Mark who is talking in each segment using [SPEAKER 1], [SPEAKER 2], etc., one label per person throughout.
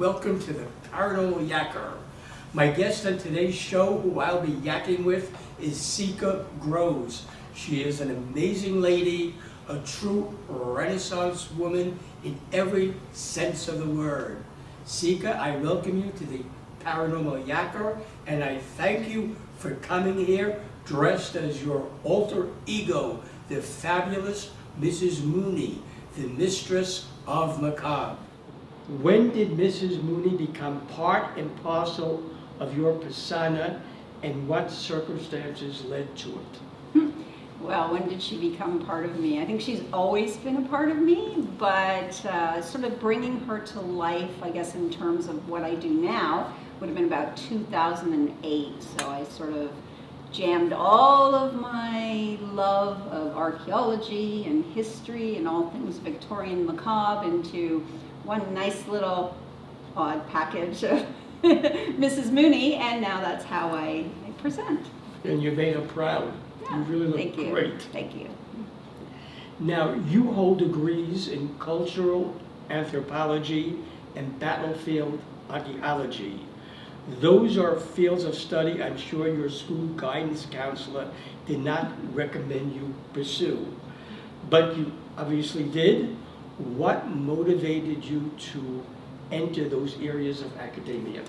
[SPEAKER 1] welcome to the Paranormal Yacker. My guest on today's show, who I'll be yakking with, is Seika Groves. She is an amazing lady, a true Renaissance woman in every sense of the word. Seika, I welcome you to the Paranormal Yacker, and I thank you for coming here dressed as your alter ego, the fabulous Mrs. Mooney, the Mistress of Macabre. When did Mrs. Mooney become part and parcel of your persona, and what circumstances led to it?
[SPEAKER 2] Well, when did she become part of me? I think she's always been a part of me, but sort of bringing her to life, I guess, in terms of what I do now, would have been about 2008. So I sort of jammed all of my love of archaeology and history and all things Victorian Macabre into one nice little odd package of Mrs. Mooney, and now that's how I present.
[SPEAKER 1] And you made her proud.
[SPEAKER 2] Yeah,
[SPEAKER 1] you really look
[SPEAKER 2] thank you.
[SPEAKER 1] great.
[SPEAKER 2] Thank you.
[SPEAKER 1] Now, you hold degrees in cultural anthropology and battlefield archaeology. Those are fields of study I'm sure your school guidance counselor did not recommend you pursue. But you obviously did. What motivated you to enter those areas of academia?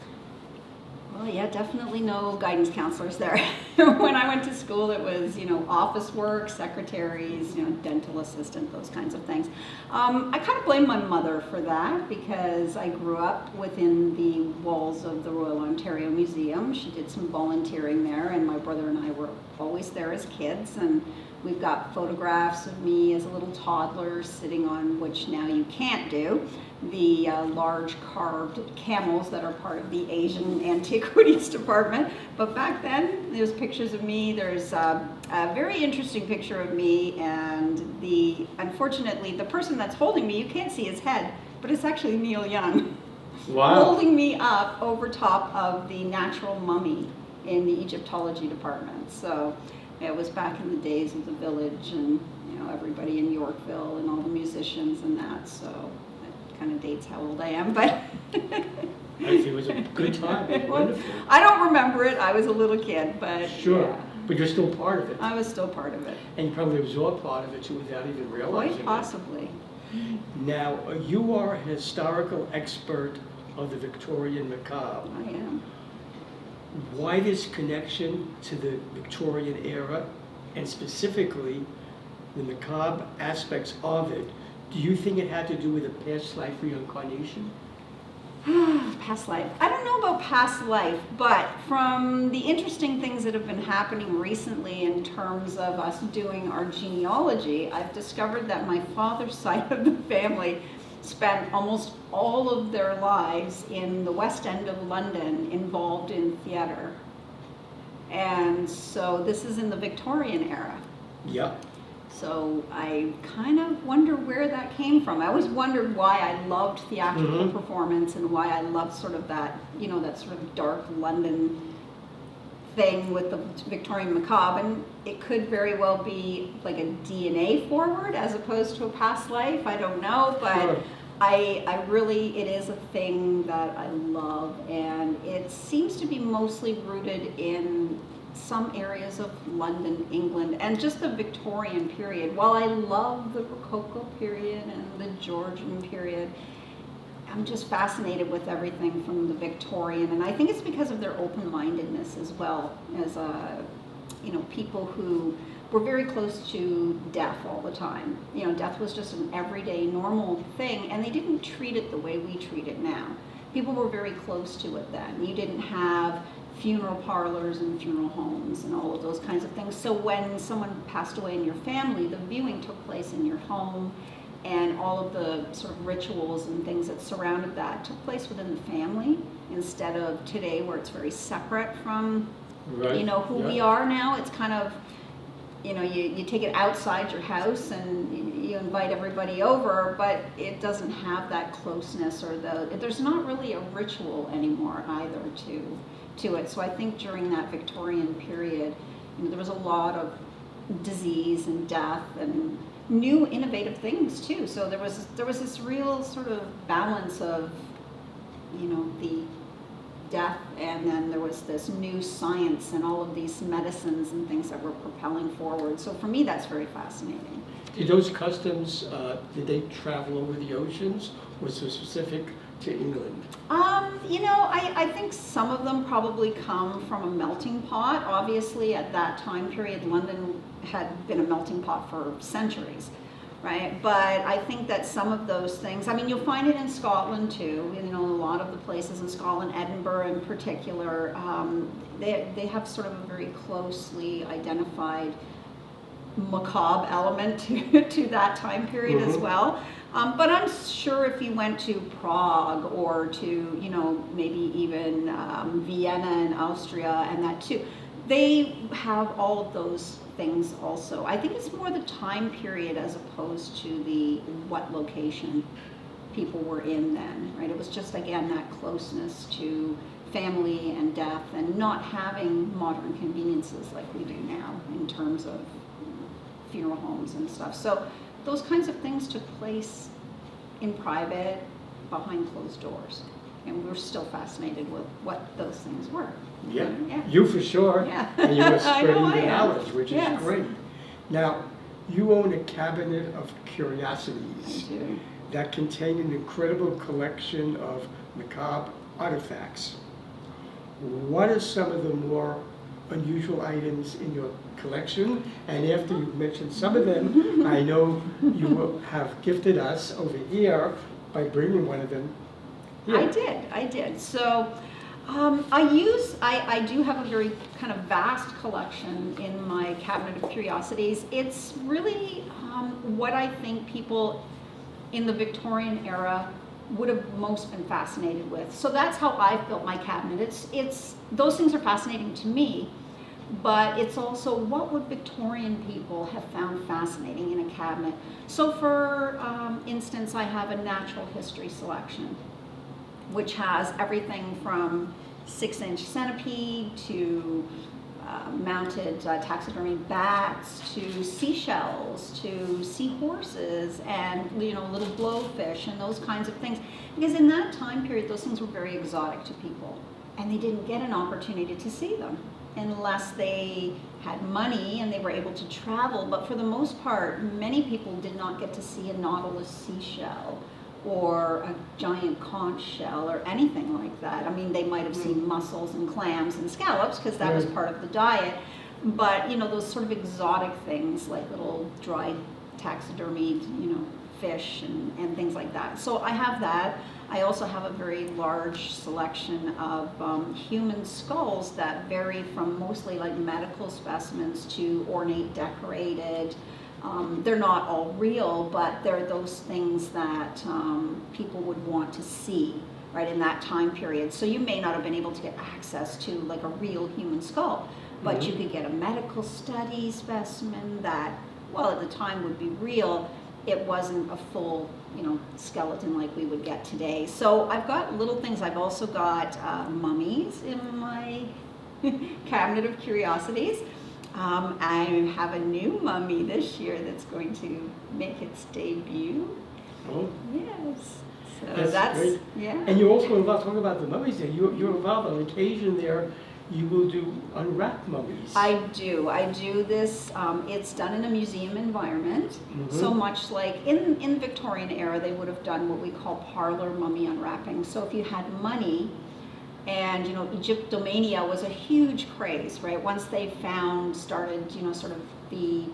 [SPEAKER 2] Well, yeah, definitely no guidance counselors there. When I went to school, it was, office work, secretaries, dental assistant, those kinds of things. I kind of blame my mother for that because I grew up within the walls of the Royal Ontario Museum. She did some volunteering there, and my brother and I were always there as kids. And we've got photographs of me as a little toddler sitting on, which now you can't do, the large carved camels that are part of the Asian Antiquities Department. But back then, there's pictures of me. There's a very interesting picture of me, and unfortunately, the person that's holding me, you can't see his head, but it's actually Neil Young.
[SPEAKER 1] Wow.
[SPEAKER 2] Holding me up over top of the natural mummy in the Egyptology department. So it was back in the days of the village and everybody in Yorkville and all the musicians and that. So kind of dates how old I am, but
[SPEAKER 1] I think it was a good time. Wonderful.
[SPEAKER 2] I don't remember it. I was a little kid, but
[SPEAKER 1] Sure,
[SPEAKER 2] yeah.
[SPEAKER 1] but you're still part of it.
[SPEAKER 2] I was still part of it.
[SPEAKER 1] And you probably absorbed part of it too without even realizing
[SPEAKER 2] Quite possibly.
[SPEAKER 1] it. Now, you are an historical expert of the Victorian Macabre.
[SPEAKER 2] I am.
[SPEAKER 1] Why this connection to the Victorian era, and specifically the macabre aspects of it? Do you think it had to do with a past life reincarnation?
[SPEAKER 2] Past life. I don't know about past life, but from the interesting things that have been happening recently in terms of us doing our genealogy, I've discovered that my father's side of the family spent almost all of their lives in the West End of London involved in theater. And so this is in the Victorian era.
[SPEAKER 1] Yep.
[SPEAKER 2] So I kind of wonder where that came from. I always wondered why I loved theatrical performance and why I loved sort of that, that sort of dark London thing with the Victorian Macabre. And it could very well be like a DNA forward as opposed to a past life. I don't know, but
[SPEAKER 1] Sure.
[SPEAKER 2] I really, it is a thing that I love, and it seems to be mostly rooted in some areas of London, England, and just the Victorian period. While I love the Rococo period and the Georgian period, I'm just fascinated with everything from the Victorian, and I think it's because of their open-mindedness as well as people who were very close to death all the time. Death was just an everyday normal thing, and they didn't treat it the way we treat it now. People were very close to it then. You didn't have funeral parlors and funeral homes and all of those kinds of things. So when someone passed away in your family, the viewing took place in your home, and all of the sort of rituals and things that surrounded that took place within the family instead of today where it's very separate from who we are now. It's kind of you take it outside your house and you invite everybody over, but it doesn't have that closeness or there's not really a ritual anymore either to it. So I think during that Victorian period, there was a lot of disease and death and new innovative things too. So there was this real sort of balance of the death, and then there was this new science and all of these medicines and things that were propelling forward. So for me, that's very fascinating.
[SPEAKER 1] Did those customs, did they travel over the oceans, or was it specific to England?
[SPEAKER 2] I think some of them probably come from a melting pot. Obviously, at that time period, London had been a melting pot for centuries, right? But I think that some of those things, you'll find it in Scotland too. A lot of the places in Scotland, Edinburgh in particular, they have sort of a very closely identified macabre element to that time period as well. But I'm sure if you went to Prague or to, maybe even Vienna in Austria and that too, they have all of those things also. I think it's more the time period as opposed to what location people were in then, right? It was just, again, that closeness to family and death and not having modern conveniences like we do now in terms of funeral homes and stuff. So those kinds of things took place in private, behind closed doors. And we're still fascinated with what those things were.
[SPEAKER 1] Yeah,
[SPEAKER 2] yeah.
[SPEAKER 1] You for sure.
[SPEAKER 2] Yeah.
[SPEAKER 1] And you were spreading the
[SPEAKER 2] am.
[SPEAKER 1] knowledge, which
[SPEAKER 2] Yes.
[SPEAKER 1] is great. Now, you own a Cabinet of Curiosities
[SPEAKER 2] I do.
[SPEAKER 1] that contain an incredible collection of macabre artifacts. What are some of the more unusual items in your collection? And after you've mentioned some of them, I know you will have gifted us over here by bringing one of them here.
[SPEAKER 2] I did. So I do have a very kind of vast collection in my Cabinet of Curiosities. It's really what I think people in the Victorian era would have most been fascinated with. So that's how I've built my cabinet. It's those things are fascinating to me, but it's also what would Victorian people have found fascinating in a cabinet. So for instance, I have a natural history selection, which has everything from 6-inch centipede to mounted taxidermy bats to seashells to seahorses and little blowfish and those kinds of things, because in that time period those things were very exotic to people and they didn't get an opportunity to see them unless they had money and they were able to travel. But for the most part, many people did not get to see a nautilus seashell or a giant conch shell or anything like that. They might have seen mussels and clams and scallops because that was part of the diet. But those sort of exotic things like little dried taxidermied, fish and things like that. So I have that. I also have a very large selection of human skulls that vary from mostly like medical specimens to ornate decorated. They're not all real, but they're those things that people would want to see, right, in that time period. So you may not have been able to get access to like a real human skull, but you could get a medical study specimen that, well, at the time would be real. It wasn't a full, skeleton like we would get today. So I've got little things. I've also got mummies in my Cabinet of Curiosities. I have a new mummy this year that's going to make its debut.
[SPEAKER 1] Oh.
[SPEAKER 2] Yes. So
[SPEAKER 1] That's great.
[SPEAKER 2] Yeah.
[SPEAKER 1] And you're also involved, talking about the mummies there, you're involved on occasion there, you will do unwrapped mummies.
[SPEAKER 2] I do this, it's done in a museum environment, so much like in the Victorian era they would have done what we call parlor mummy unwrapping. So if you had money, and Egyptomania was a huge craze, right? Once they started sort of the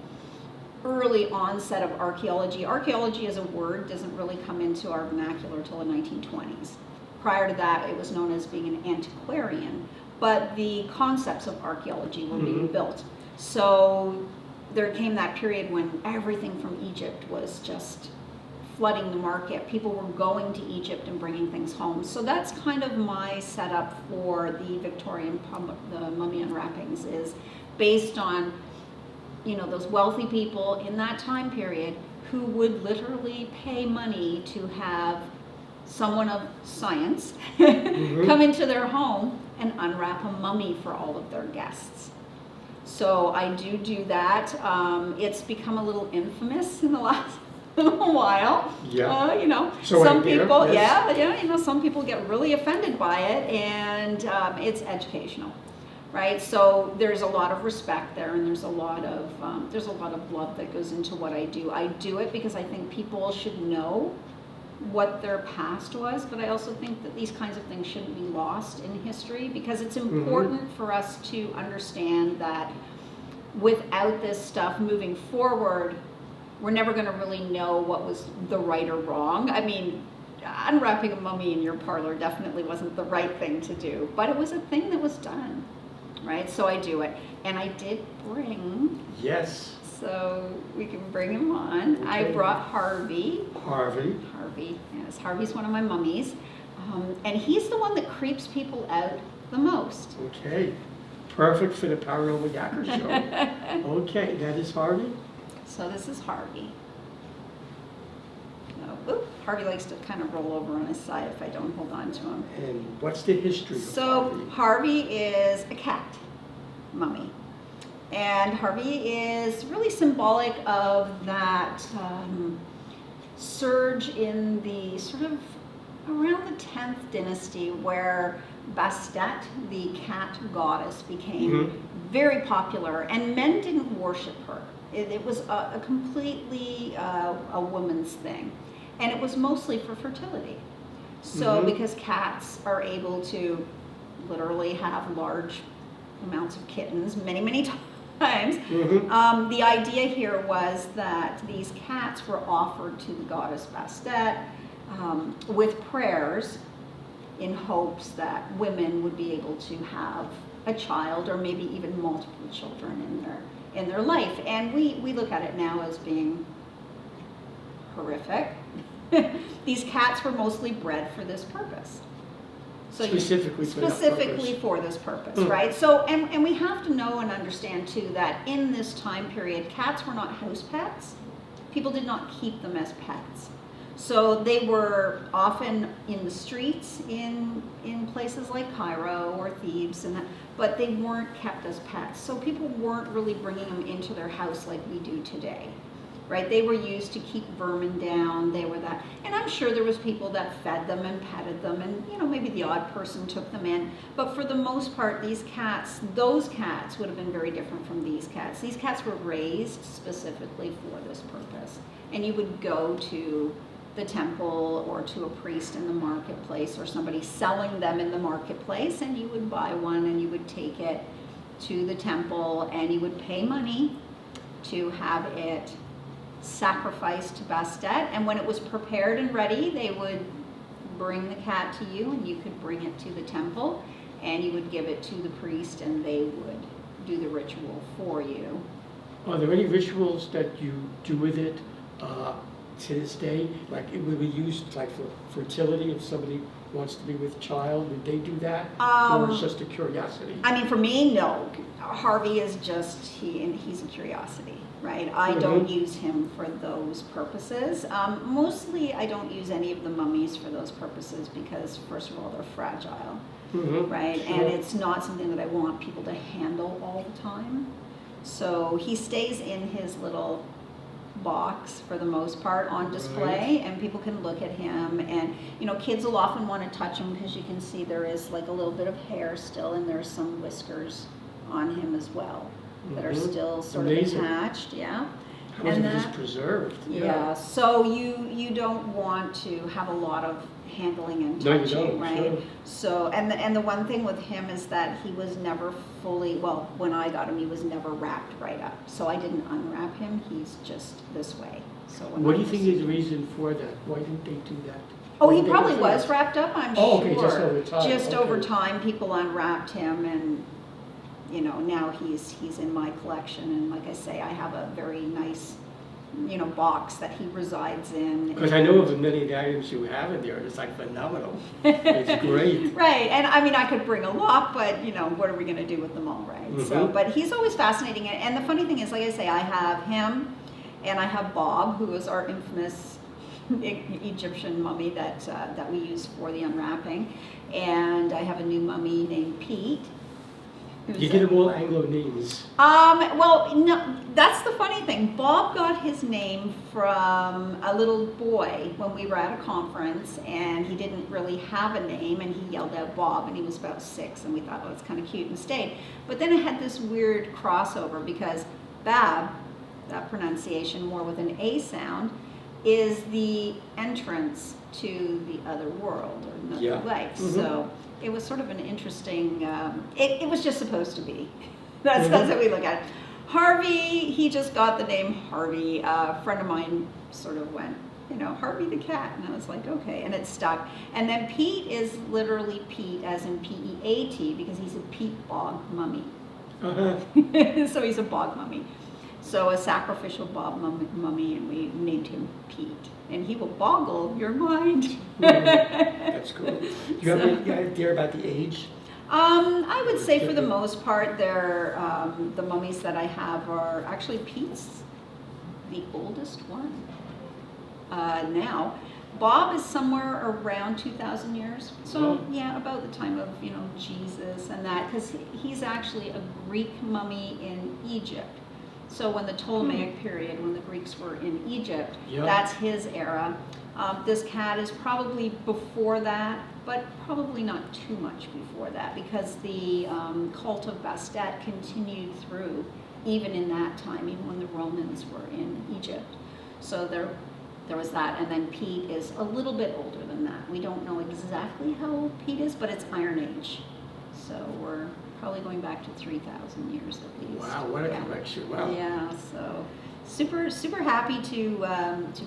[SPEAKER 2] early onset of archaeology. Archaeology as a word doesn't really come into our vernacular till the 1920s. Prior to that, it was known as being an antiquarian, but the concepts of archaeology were being built. So there came that period when everything from Egypt was just flooding the market. People were going to Egypt and bringing things home. So that's kind of my setup for the Victorian the mummy unwrappings, is based on those wealthy people in that time period who would literally pay money to have someone of science come into their home and unwrap a mummy for all of their guests. So I do that. It's become a little infamous in the last a while.
[SPEAKER 1] Yeah.
[SPEAKER 2] You know,
[SPEAKER 1] So
[SPEAKER 2] some
[SPEAKER 1] right there,
[SPEAKER 2] people,
[SPEAKER 1] yes.
[SPEAKER 2] yeah, you know, some people get really offended by it, and it's educational, right? So there's a lot of respect there, and there's a lot of love that goes into what I do. I do it because I think people should know what their past was, but I also think that these kinds of things shouldn't be lost in history, because it's important for us to understand that without this stuff moving forward, we're never going to really know what was the right or wrong. I mean, unwrapping a mummy in your parlor definitely wasn't the right thing to do, but it was a thing that was done, right? So I do it. And I did bring,
[SPEAKER 1] Yes.
[SPEAKER 2] so we can bring him on.
[SPEAKER 1] Okay.
[SPEAKER 2] I brought Harvey.
[SPEAKER 1] Harvey.
[SPEAKER 2] Yes, Harvey's one of my mummies. And he's the one that creeps people out the most.
[SPEAKER 1] Okay. Perfect for the Paranormal Yacker show. Okay, that is Harvey.
[SPEAKER 2] So this is Harvey. Harvey likes to kind of roll over on his side if I don't hold on to him.
[SPEAKER 1] And what's the history of
[SPEAKER 2] So Harvey is a cat mummy. And Harvey is really symbolic of that surge in the sort of around the 10th dynasty, where Bastet, the cat goddess, became very popular, and men didn't worship her. It was a completely a woman's thing, and it was mostly for fertility. So because cats are able to literally have large amounts of kittens many, many times, the idea here was that these cats were offered to the goddess Bastet with prayers, in hopes that women would be able to have a child, or maybe even multiple children in their life. And we look at it now as being horrific. These cats were mostly bred for this purpose. So specifically for this purpose, right? So, and we have to know and understand too that in this time period, cats were not house pets. People did not keep them as pets. So they were often in the streets in places like Cairo or Thebes, and that, but they weren't kept as pets. So people weren't really bringing them into their house like we do today, right? They were used to keep vermin down. They were that, and I'm sure there was people that fed them and petted them, and you know, maybe the odd person took them in. But for the most part, these cats, those cats would have been very different from these cats. These cats were raised specifically for this purpose, and you would go to the temple or to a priest in the marketplace, or somebody selling them in the marketplace, and you would buy one and you would take it to the temple, and you would pay money to have it sacrificed to Bastet. And when it was prepared and ready, they would bring the cat to you, and you could bring it to the temple, and you would give it to the priest, and they would do the ritual for you.
[SPEAKER 1] Are there any rituals that you do with it to this day? Like it would be used like for fertility, if somebody wants to be with child, would they do that? Or it's just a curiosity?
[SPEAKER 2] I mean, for me, no. Harvey is just, he's a curiosity, right? I don't use him for those purposes. Mostly I don't use any of the mummies for those purposes because, first of all, they're fragile, right? Sure. And it's not something that I want people to handle all the time. So he stays in his little box for the most part on display, and people can look at him, and you know, kids will often want to touch him because you can see there is like a little bit of hair still, and there's some whiskers on him as well that are still sort of attached.
[SPEAKER 1] How much of it is preserved?
[SPEAKER 2] Yeah. So you don't want to have a lot of handling and touching,
[SPEAKER 1] no, you don't,
[SPEAKER 2] right?
[SPEAKER 1] Sure.
[SPEAKER 2] So and the one thing with him is that he was never fully, well, when I got him, he was never wrapped right up. So I didn't unwrap him. He's just this way. So
[SPEAKER 1] what do you think is the reason for that? Why didn't they do that?
[SPEAKER 2] Oh, he probably was wrapped up, I'm sure.
[SPEAKER 1] Oh, okay, just over time.
[SPEAKER 2] Just over time, people unwrapped him, and you know, now he's in my collection, and like I say, I have a very nice, you know, box that he resides in.
[SPEAKER 1] Because I know of the many items you have in there. It's like phenomenal. It's great.
[SPEAKER 2] Right, and I mean, I could bring a lot, but you know, what are we going to do with them all, right? So, but he's always fascinating, and the funny thing is, like I say, I have him, and I have Bob, who is our infamous Egyptian mummy that we use for the unwrapping, and I have a new mummy named Pete.
[SPEAKER 1] You get them all Anglo names.
[SPEAKER 2] Well, no, that's the funny thing. Bob got his name from a little boy when we were at a conference, and he didn't really have a name, and he yelled out Bob, and he was about 6, and we thought, oh, it's kind of cute, and stayed. But then it had this weird crossover because Bab, that pronunciation more with an A sound, is the entrance to the other world or another life. So it was sort of an interesting, it was just supposed to be. That's how we look at it. Harvey, he just got the name Harvey. A friend of mine sort of went, Harvey the cat. And I was like, okay, and it stuck. And then Pete is literally Pete, as in P-E-A-T, because he's a peat bog mummy. So he's a bog mummy. So a sacrificial bog mummy, and we named him Pete. And he will boggle your mind.
[SPEAKER 1] That's cool. Do you have any idea about the age?
[SPEAKER 2] I would say for the most part, they're, the mummies that I have are actually Pete's the oldest one now. Bob is somewhere around 2,000 years. So yeah, about the time of Jesus and that, because he's actually a Greek mummy in Egypt. So when the Ptolemaic period, when the Greeks were in Egypt, that's his era. This cat is probably before that, but probably not too much before that, because the cult of Bastet continued through even in that time, even when the Romans were in Egypt. So there was that, and then Pete is a little bit older than that. We don't know exactly how old Pete is, but it's Iron Age. So we're probably going back to 3,000 years at least.
[SPEAKER 1] Wow, what a collection! Wow.
[SPEAKER 2] Yeah, so super happy to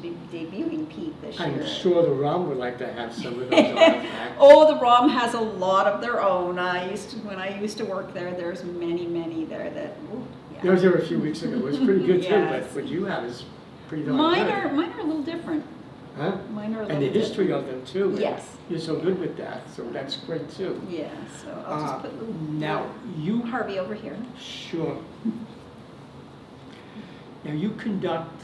[SPEAKER 2] be debuting Pete this year.
[SPEAKER 1] I'm sure the ROM would like to have some of those artifacts.
[SPEAKER 2] Oh, the ROM has a lot of their own. When I used to work there, there's many there that. Ooh,
[SPEAKER 1] I was there a few weeks ago. It was pretty good too, but what you have is pretty darn good.
[SPEAKER 2] Mine are a little different.
[SPEAKER 1] Huh?
[SPEAKER 2] Mine are a little
[SPEAKER 1] and the
[SPEAKER 2] different.
[SPEAKER 1] history of them too.
[SPEAKER 2] Yes.
[SPEAKER 1] You're so good with that, so that's great too.
[SPEAKER 2] Yeah, so I'll just put little
[SPEAKER 1] now you
[SPEAKER 2] Harvey over here.
[SPEAKER 1] Sure. Now you conduct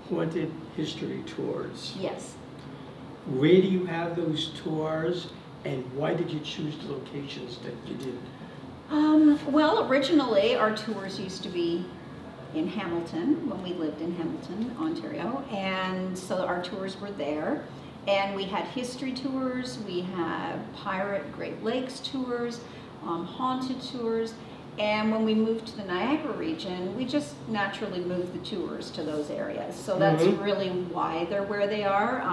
[SPEAKER 1] haunted history tours.
[SPEAKER 2] Yes.
[SPEAKER 1] Where do you have those tours, and why did you choose the locations that you did?
[SPEAKER 2] Well, originally our tours used to be in Hamilton, when we lived in Hamilton, Ontario, and so our tours were there. And we had history tours, we had pirate Great Lakes tours, haunted tours, and when we moved to the Niagara region, we just naturally moved the tours to those areas. So that's really why they're where they are.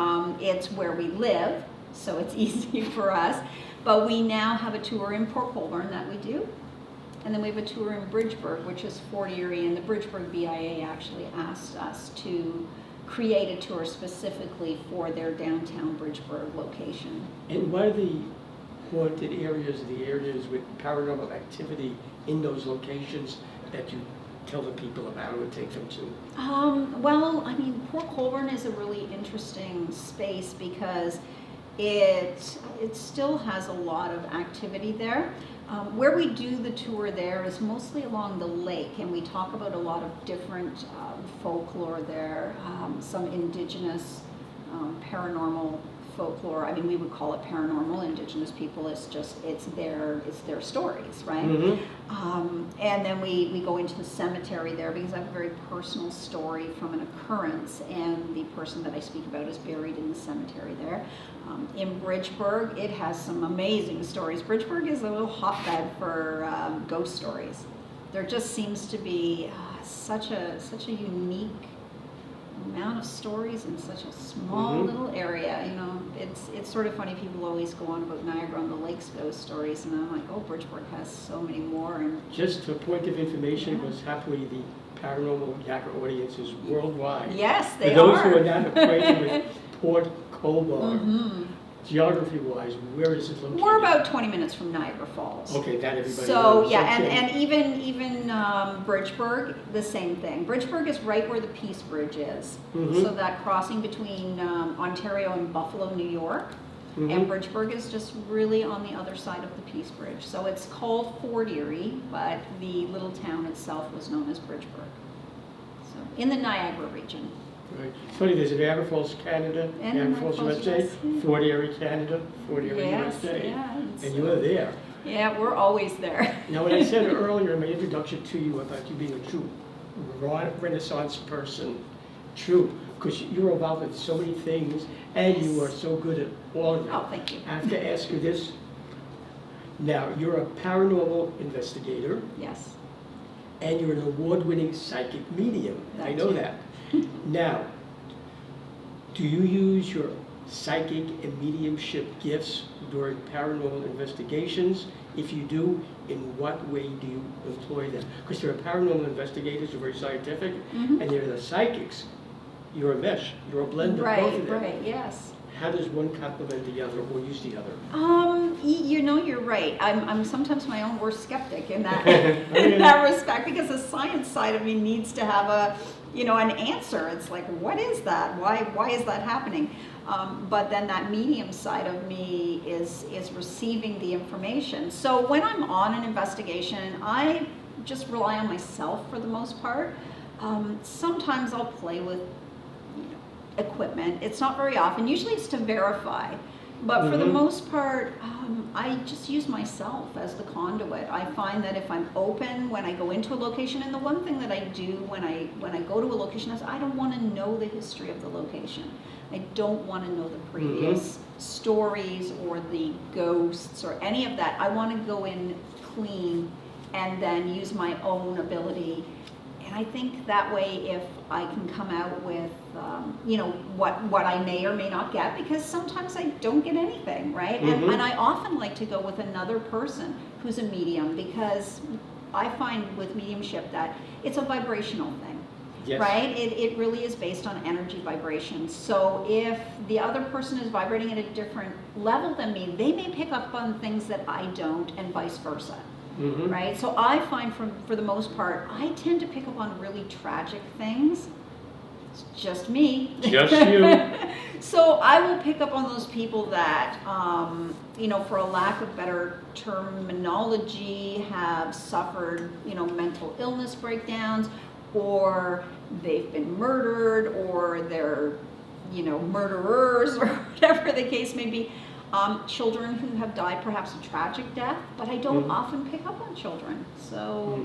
[SPEAKER 2] It's where we live, so it's easy for us. But we now have a tour in Port Colborne that we do. And then we have a tour in Bridgeburg, which is Fort Erie, and the Bridgeburg BIA actually asked us to create a tour specifically for their downtown Bridgeburg location.
[SPEAKER 1] And what are the haunted areas, the areas with paranormal activity in those locations that you tell the people about or take them to?
[SPEAKER 2] Well, I mean, Port Colborne is a really interesting space because it still has a lot of activity there. Where we do the tour there is mostly along the lake, and we talk about a lot of different folklore there, some indigenous paranormal folklore. I mean, we would call it paranormal. Indigenous people, it's their stories, right? And then we go into the cemetery there because I have a very personal story from an occurrence, and the person that I speak about is buried in the cemetery there. In Bridgeburg, it has some amazing stories. Bridgeburg is a little hotbed for ghost stories. There just seems to be such a unique amount of stories in such a small little area. It's sort of funny. People always go on about Niagara on the Lakes ghost stories, and I'm like, oh, Bridgeburg has so many more. And
[SPEAKER 1] just a point of information, because happily the Paranormal Yakka audience is worldwide.
[SPEAKER 2] Yes, they
[SPEAKER 1] For those
[SPEAKER 2] are.
[SPEAKER 1] who are not acquainted with Port Colborne, geography-wise, where is it located?
[SPEAKER 2] We're about 20 minutes from Niagara Falls.
[SPEAKER 1] Okay, that everybody
[SPEAKER 2] So
[SPEAKER 1] knows.
[SPEAKER 2] yeah,
[SPEAKER 1] Okay.
[SPEAKER 2] and even Bridgeburg, the same thing. Bridgeburg is right where the Peace Bridge is. So that crossing between Ontario and Buffalo, New York, and Bridgeburg is just really on the other side of the Peace Bridge. So it's called Fort Erie, but the little town itself was known as Bridgeburg. So in the Niagara region.
[SPEAKER 1] Right. It's funny, there's Niagara Falls, Canada,
[SPEAKER 2] And
[SPEAKER 1] Niagara Falls, USA, Fort Erie, Canada, Fort Erie,
[SPEAKER 2] Yes,
[SPEAKER 1] USA.
[SPEAKER 2] yeah,
[SPEAKER 1] And you were there.
[SPEAKER 2] Yeah, we're always there.
[SPEAKER 1] Now, when I said earlier in my introduction to you about you being a true Renaissance person, true, because you're involved in so many things and you are so good at all of it.
[SPEAKER 2] Oh, thank you.
[SPEAKER 1] I have to ask you this. Now, you're a paranormal investigator
[SPEAKER 2] Yes.
[SPEAKER 1] and you're an award-winning psychic medium. I know that. Now, do you use your psychic and mediumship gifts during paranormal investigations? If you do, in what way do you employ them? Because there are paranormal investigators who are very scientific, and there are the psychics. You're a mesh. You're a blend of both of them.
[SPEAKER 2] Right, yes.
[SPEAKER 1] How does one complement the other or use the other?
[SPEAKER 2] You know, you're right. I'm sometimes my own worst skeptic in that in that respect, because the science side of me needs to have an answer. It's like, what is that? Why is that happening? But then that medium side of me is receiving the information. So when I'm on an investigation, I just rely on myself for the most part. Sometimes I'll play with equipment. It's not very often. Usually it's to verify. But for the most part, I just use myself as the conduit. I find that if I'm open when I go into a location, and the one thing that I do when I go to a location is I don't want to know the history of the location. I don't want to know the previous stories or the ghosts or any of that. I want to go in clean and then use my own ability. And I think that way, if I can come out with, what I may or may not get, because sometimes I don't get anything, right? And I often like to go with another person who's a medium, because I find with mediumship that it's a vibrational thing. Yes. Right? It really is based on energy vibrations. So if the other person is vibrating at a different level than me, they may pick up on things that I don't, and vice versa. Right? So I find for the most part, I tend to pick up on really tragic things. It's just me.
[SPEAKER 1] Just you.
[SPEAKER 2] So I will pick up on those people that, for a lack of better terminology, have suffered, mental illness breakdowns, or they've been murdered, or they're, murderers, or whatever the case may be. Children who have died perhaps a tragic death, but I don't often pick up on children. So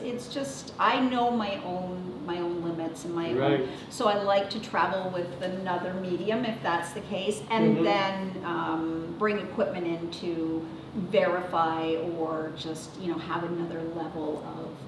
[SPEAKER 2] it's just, I know my own limits and my own. So I like to travel with another medium if that's the case, and then bring equipment in to verify, or just have another level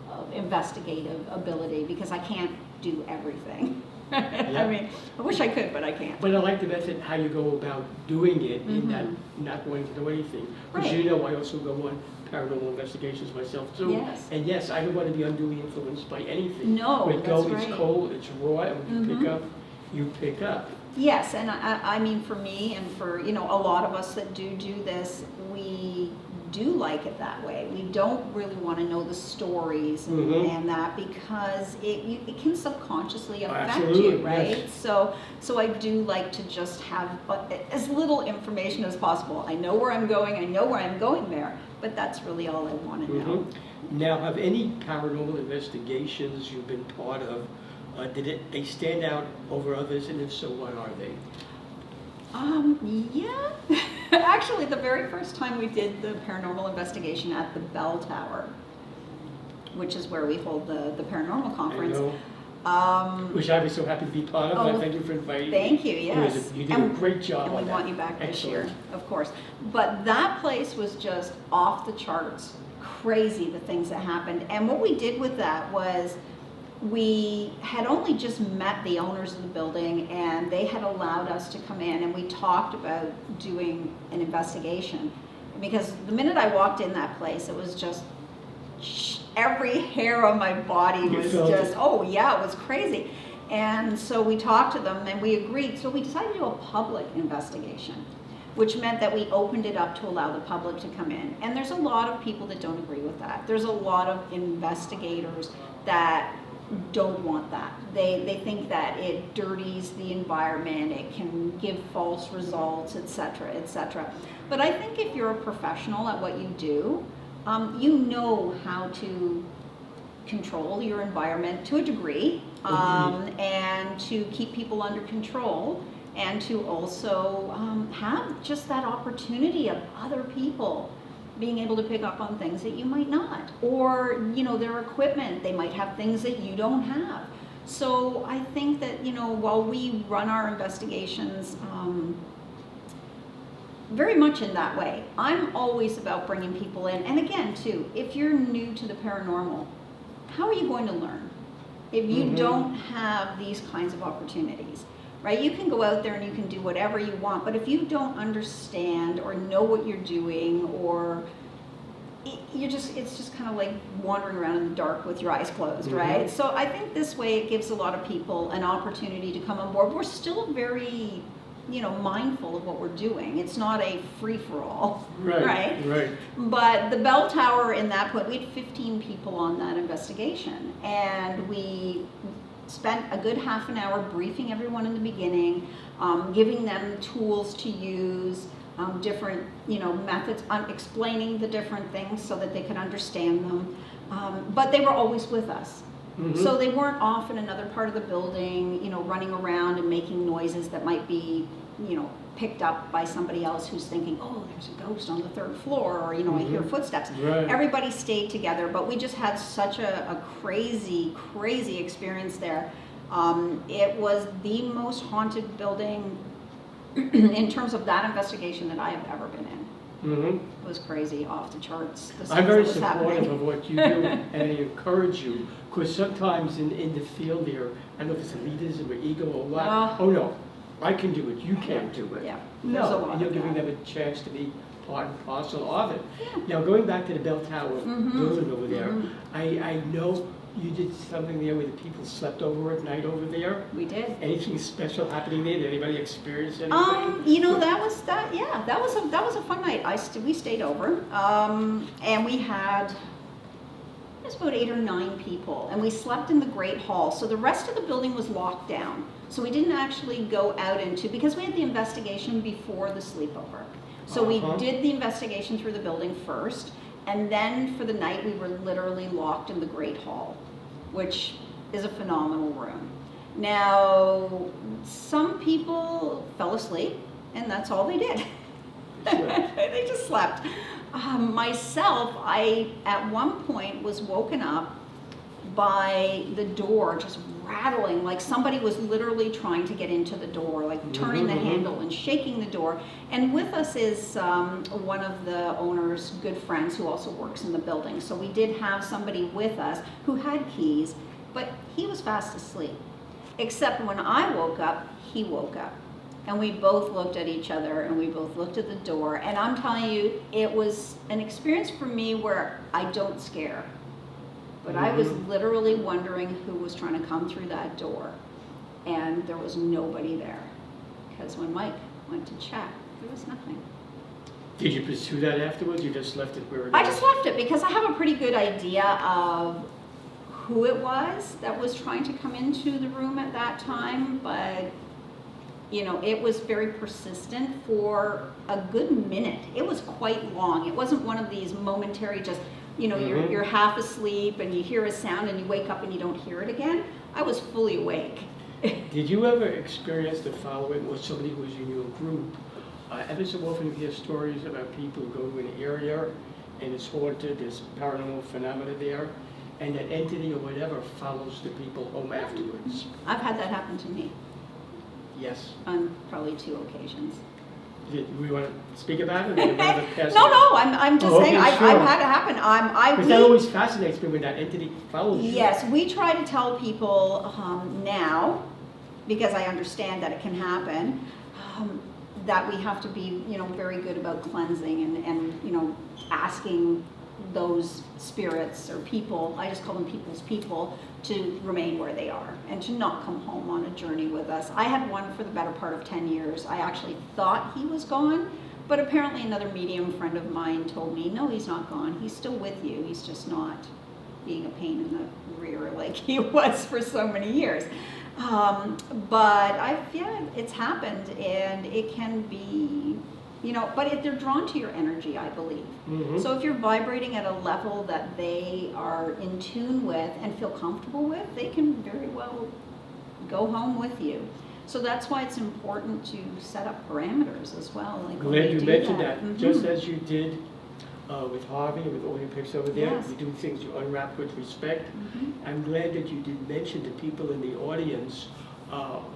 [SPEAKER 2] of investigative ability, because I can't do everything. I mean, I wish I could, but I can't.
[SPEAKER 1] But I like the method how you go about doing it, in that not wanting to know anything. Because I also go on paranormal investigations myself too.
[SPEAKER 2] Yes.
[SPEAKER 1] And yes, I don't want to be unduly influenced by anything.
[SPEAKER 2] No,
[SPEAKER 1] when
[SPEAKER 2] that's
[SPEAKER 1] it's cold, it's raw, and when you pick up, you pick up.
[SPEAKER 2] Yes, and I mean, for me and for a lot of us that do this, we do like it that way. We don't really want to know the stories and that, because it can subconsciously affect you, right? Yes. So I do like to just have as little information as possible. I know where I'm going. I know where I'm going there, but that's really all I want to know.
[SPEAKER 1] Now, have any paranormal investigations you've been part of, they stand out over others, and if so, what are they?
[SPEAKER 2] Yeah. Actually, the very first time we did the paranormal investigation at the Bell Tower, which is where we hold the paranormal conference.
[SPEAKER 1] I know. Which I'd be so happy to be part of. And thank you for inviting me.
[SPEAKER 2] Thank you, yes.
[SPEAKER 1] You did a great job on that.
[SPEAKER 2] And we want you back this year, of course. But that place was just off the charts, crazy, the things that happened. And what we did with that was, we had only just met the owners of the building, and they had allowed us to come in, and we talked about doing an investigation. Because the minute I walked in that place, it was just, every hair on my body was just, it was crazy. And so we talked to them, and we agreed. So we decided to do a public investigation, which meant that we opened it up to allow the public to come in. And there's a lot of people that don't agree with that. There's a lot of investigators that don't want that. They think that it dirties the environment, it can give false results, etc., etc. But I think if you're a professional at what you do, you know how to control your environment to a degree, and to keep people under control, and to also have just that opportunity of other people being able to pick up on things that you might not. Or, you know, their equipment, they might have things that you don't have. So I think that, you know, while we run our investigations very much in that way, I'm always about bringing people in. And again, too, if you're new to the paranormal, how are you going to learn if you don't have these kinds of opportunities? Right? You can go out there and you can do whatever you want, but if you don't understand or know what you're doing, or it's just kind of like wandering around in the dark with your eyes closed, right? So I think this way it gives a lot of people an opportunity to come on board. We're still very, you know, mindful of what we're doing. It's not a free-for-all, right? But the bell tower, in that point, we had 15 people on that investigation, and we spent a good half an hour briefing everyone in the beginning, giving them tools to use, different, you know, methods, explaining the different things so that they could understand them. But they were always with us. So they weren't off in another part of the building, you know, running around and making noises that might be, you know, picked up by somebody else who's thinking, oh, there's a ghost on the 3rd floor, or, you know, I hear footsteps. Everybody stayed together, but we just had such a crazy, crazy experience there. It was the most haunted building in terms of that investigation that I have ever been in. It was crazy, off the charts.
[SPEAKER 1] I'm very supportive of what you do, and I encourage you, because sometimes in the field there, I don't know if it's elitism or ego or what. Oh no, I can do it, you can't do it. No, and you're giving them a chance to be part and parcel of it. Now, going back to the bell tower building over there, I know you did something there where the people slept over at night over there.
[SPEAKER 2] We did.
[SPEAKER 1] Anything special happening there? Did anybody experience anything?
[SPEAKER 2] You know, that was a fun night. We stayed over, and we had about 8 or 9 people, and we slept in the Great Hall. So the rest of the building was locked down. So we didn't actually go out into, because we had the investigation before the sleepover. So we did the investigation through the building first, and then for the night we were literally locked in the Great Hall, which is a phenomenal room. Now, some people fell asleep, and that's all they did. They just slept. Myself, I at one point was woken up by the door just rattling, like somebody was literally trying to get into the door, like turning the handle and shaking the door. And with us is one of the owner's good friends who also works in the building. So we did have somebody with us who had keys, but he was fast asleep. Except when I woke up, he woke up. And we both looked at each other, and we both looked at the door. And I'm telling you, it was an experience for me where I don't scare. But I was literally wondering who was trying to come through that door. And there was nobody there. Because when Mike went to check, there was nothing.
[SPEAKER 1] Did you pursue that afterwards? You just left it where it was?
[SPEAKER 2] I just left it because I have a pretty good idea of who it was that was trying to come into the room at that time. But you know, it was very persistent for a good minute. It was quite long. It wasn't one of these momentary just, you know, you're half asleep and you hear a sound and you wake up and you don't hear it again. I was fully awake.
[SPEAKER 1] Did you ever experience the following, or somebody who was in your group? Ever so often you hear stories about people who go to an area and it's haunted, there's paranormal phenomena there, and that entity or whatever follows the people home afterwards.
[SPEAKER 2] I've had that happen to me.
[SPEAKER 1] Yes.
[SPEAKER 2] On probably 2 occasions.
[SPEAKER 1] Do we want to speak about it? Or pass
[SPEAKER 2] No, I'm just saying,
[SPEAKER 1] okay,
[SPEAKER 2] I've had it happen.
[SPEAKER 1] Because that always fascinates me when that entity follows you.
[SPEAKER 2] Yes, we try to tell people now, because I understand that it can happen, that we have to be, you know, very good about cleansing and you know, asking those spirits or people, I just call them people's people, to remain where they are and to not come home on a journey with us. I had one for the better part of 10 years. I actually thought he was gone, but apparently another medium friend of mine told me, no, he's not gone. He's still with you. He's just not being a pain in the rear like he was for so many years. But it's happened, and it can be, you know, but they're drawn to your energy, I believe. So if you're vibrating at a level that they are in tune with and feel comfortable with, they can very well go home with you. So that's why it's important to set up parameters as well. Like
[SPEAKER 1] glad you mentioned that. Just as you did
[SPEAKER 3] with Harvey and with all your picks over there.
[SPEAKER 2] Yes.
[SPEAKER 3] You do things you unwrap with respect.
[SPEAKER 2] Mhm.
[SPEAKER 3] I'm glad that you did mention to people in the audience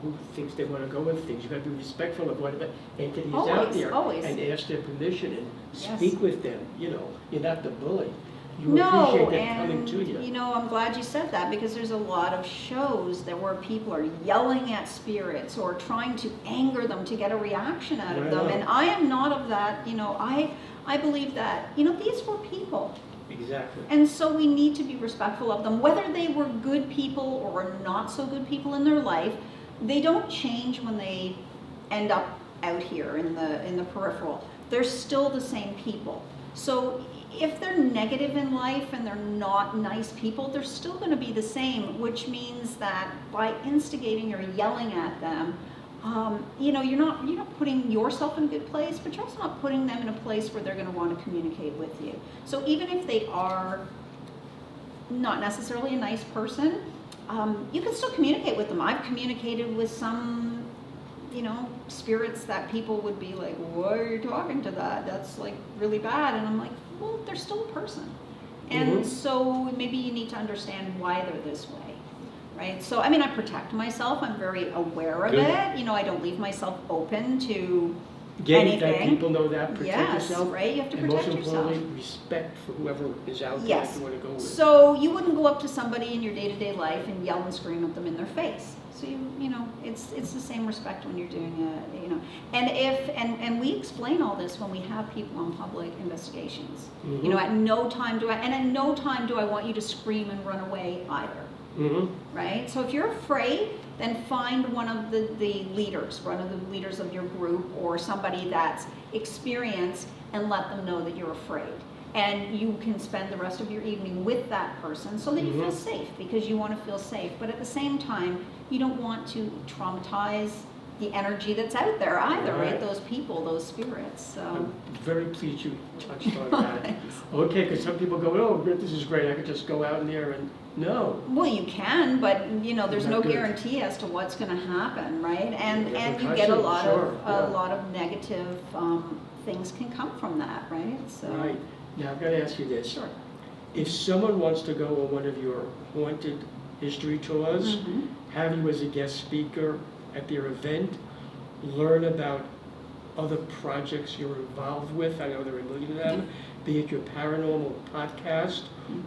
[SPEAKER 3] who thinks they want to go with things. You've got to be respectful of whatever entity is out
[SPEAKER 2] Always,
[SPEAKER 3] there
[SPEAKER 2] always.
[SPEAKER 3] and ask their permission and
[SPEAKER 2] Yes.
[SPEAKER 3] speak with them. You know, you're not the bully. You
[SPEAKER 2] No,
[SPEAKER 3] appreciate them coming
[SPEAKER 2] and
[SPEAKER 3] to you.
[SPEAKER 2] you know, I'm glad you said that because there's a lot of shows that where people are yelling at spirits or trying to anger them to get a reaction out of them.
[SPEAKER 3] Right.
[SPEAKER 2] And I am not of that, you know, I believe that, you know, these were people.
[SPEAKER 3] Exactly.
[SPEAKER 2] And so we need to be respectful of them. Whether they were good people or not so good people in their life, they don't change when they end up out here in the peripheral. They're still the same people. So if they're negative in life and they're not nice people, they're still going to be the same, which means that by instigating or yelling at them, you know, you're not putting yourself in a good place, but you're also not putting them in a place where they're going to want to communicate with you. So even if they are not necessarily a nice person, you can still communicate with them. I've communicated with some, you know, spirits that people would be like, why are you talking to that? That's like really bad. And I'm like, well, they're still a person. And so maybe you need to understand why they're this way, right? So, I mean, I protect myself. I'm very aware of
[SPEAKER 3] Good.
[SPEAKER 2] it. You know, I don't leave myself open to
[SPEAKER 3] Getting that
[SPEAKER 2] anything.
[SPEAKER 3] people know that, protect
[SPEAKER 2] Yes,
[SPEAKER 3] yourself.
[SPEAKER 2] right? You have to
[SPEAKER 3] And
[SPEAKER 2] protect
[SPEAKER 3] most
[SPEAKER 2] yourself.
[SPEAKER 3] importantly, respect for whoever is out there
[SPEAKER 2] Yes.
[SPEAKER 3] that you want to go with.
[SPEAKER 2] So you wouldn't go up to somebody in your day-to-day life and yell and scream at them in their face. So you know, it's the same respect when you're doing you know. And and we explain all this when we have people on public investigations. You know, at no time do I want you to scream and run away either. Right? So if you're afraid, then find one of the leaders, one of the leaders of your group or somebody that's experienced and let them know that you're afraid. And you can spend the rest of your evening with that person so that you feel safe because you want to feel safe. But at the same time, you don't want to traumatize the energy that's out there either, right? Those people, those spirits. So.
[SPEAKER 3] I'm very pleased you touched on that. Okay, because some people go, oh, this is great. I could just go out in there and no.
[SPEAKER 2] Well, you can, but you know, there's
[SPEAKER 3] Not
[SPEAKER 2] no
[SPEAKER 3] good.
[SPEAKER 2] guarantee as to what's going to happen, right? And
[SPEAKER 3] Yeah,
[SPEAKER 2] you get a lot
[SPEAKER 3] sure,
[SPEAKER 2] of a lot of negative things can come from that, right? So.
[SPEAKER 3] Right. Now I've got to ask you this.
[SPEAKER 2] Sure.
[SPEAKER 3] If someone wants to go on one of your haunted history tours, have you as a guest speaker at their event, learn about other projects you're involved with, I know there are a million of them, be it your paranormal podcast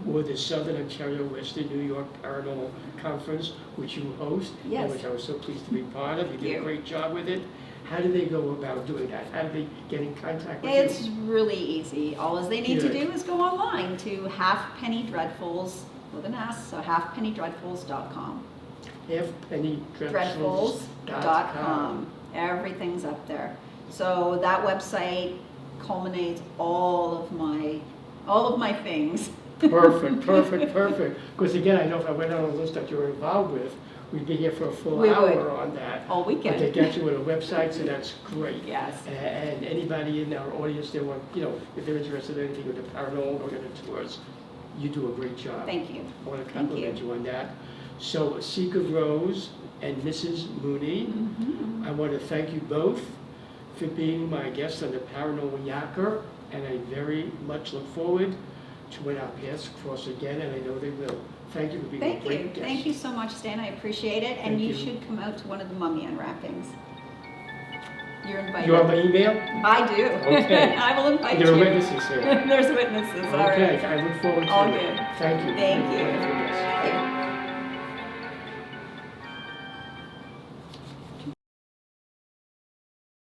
[SPEAKER 3] or the Southern Ontario Western New York Paranormal Conference, which you host,
[SPEAKER 2] Yes.
[SPEAKER 3] and which I was so pleased to be part of. You did
[SPEAKER 2] you.
[SPEAKER 3] a great job with it. How do they go about doing that? How do they get in contact with
[SPEAKER 2] It's
[SPEAKER 3] you?
[SPEAKER 2] really easy. All they need to
[SPEAKER 3] Good.
[SPEAKER 2] do is go online to Halfpenny Dreadfuls with an S, so halfpennydreadfuls.com. Dreadfuls.com. Everything's up there. So that website culminates all of my things.
[SPEAKER 3] Perfect. Because again, I know if I went on a list that you're involved with, we'd be here for a full
[SPEAKER 2] We
[SPEAKER 3] hour
[SPEAKER 2] would.
[SPEAKER 3] on that.
[SPEAKER 2] All
[SPEAKER 3] But they
[SPEAKER 2] weekend.
[SPEAKER 3] get you on a website, so that's great.
[SPEAKER 2] Yes.
[SPEAKER 3] And anybody in our audience, they want, you know, if they're interested in anything with the paranormal or the tours, you do a great job.
[SPEAKER 2] Thank you.
[SPEAKER 3] I want to
[SPEAKER 2] Thank
[SPEAKER 3] compliment you on that. So Seika Groves and Mrs. Mooney, I want to thank you both for being my guests on the Paranormal Yacker, and I very much look forward to when our paths cross again, and I know they will. Thank you for being a
[SPEAKER 2] Thank
[SPEAKER 3] great
[SPEAKER 2] you.
[SPEAKER 3] guest.
[SPEAKER 2] Thank you so much, Stan. I appreciate it. And
[SPEAKER 3] Thank
[SPEAKER 2] you
[SPEAKER 3] you.
[SPEAKER 2] should come out to one of the mummy unwrappings. You're invited.
[SPEAKER 3] You have my email?
[SPEAKER 2] I do.
[SPEAKER 3] Okay.
[SPEAKER 2] I will invite
[SPEAKER 3] There are
[SPEAKER 2] you.
[SPEAKER 3] witnesses here.
[SPEAKER 2] There's witnesses. All
[SPEAKER 3] Okay,
[SPEAKER 2] right.
[SPEAKER 3] I look forward to
[SPEAKER 2] All
[SPEAKER 3] it.
[SPEAKER 2] good.
[SPEAKER 3] Thank you.
[SPEAKER 2] Thank you.
[SPEAKER 3] Wonderful guest.
[SPEAKER 2] Thank you.